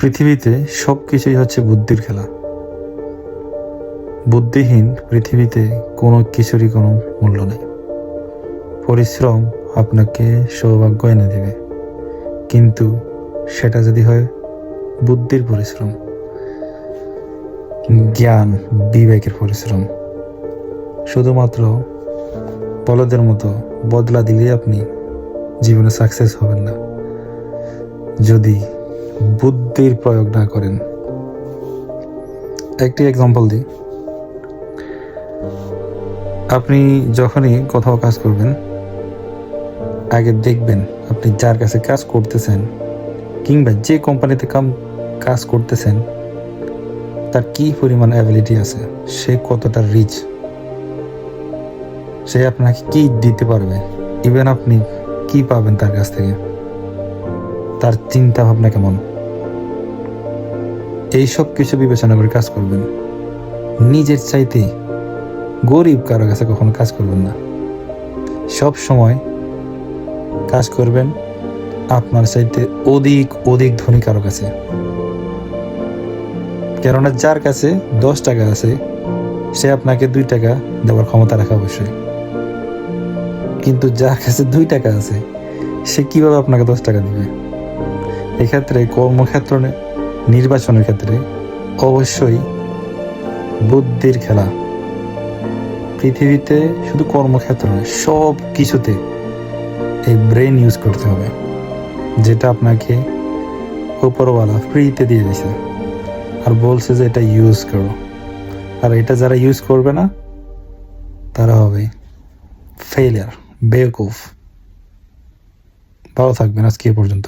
পৃথিবীতে সব কিছুই হচ্ছে বুদ্ধির খেলা। বুদ্ধিহীন পৃথিবীতে কোনো কিছুরই কোনো মূল্য নেই। পরিশ্রম আপনাকে সৌভাগ্য এনে দেবে, কিন্তু সেটা যদি হয় বুদ্ধির পরিশ্রম, জ্ঞান বিবেকের পরিশ্রম। শুধুমাত্র বলদের মতো বদলা দিলেই আপনি জীবনে সাকসেস হবেন না, যদি বুদ্ধির প্রয়োগ না করেন। একটি এক্সাম্পল দিই, আপনি যখনই কোথাও কাজ করবেন, আগে দেখবেন আপনি যার কাছে কাজ করতেছেন কিংবা যে কোম্পানিতে কাজ করতেছেন তার কি পরিমাণ অ্যাবিলিটি আছে, সে কতটা রিচ, সে আপনাকে কি দিতে পারবে, ইভেন আপনি কি পাবেন তার কাছ থেকে, তার চিন্তা ভাবনা কেমন, এইসব কিছু বিবেচনা করে কাজ করবেন। নিজের চাইতে গরিব কারো কাছে কখনো কাজ করবেন না। সব সময় কাজ করবেন আপনার চাইতে অধিক অধিক ধনী কারো কাছে। কেননা যার কাছে 10 টাকা আছে সে আপনাকে 2 টাকা দেওয়ার ক্ষমতা রাখে অবশ্যই, কিন্তু যার কাছে 2 টাকা আছে সে কিভাবে আপনাকে 10 টাকা দিবে? এক্ষেত্রে কর্মক্ষেত্র নির্বাচনের ক্ষেত্রে অবশ্যই বুদ্ধির খেলা। পৃথিবীতে শুধু কর্মক্ষেত্র নয়, সব কিছুতে এই ব্রেন ইউজ করতে হবে, যেটা আপনাকে উপরওয়ালা ফ্রিতে দিয়ে দিয়েছে আর বলছে যে এটা ইউজ করো। আর এটা যারা ইউজ করবে না তারা হবে ফেলিয়ার, বেওকুফ। ভালো থাকবেন, আজকে এ পর্যন্ত।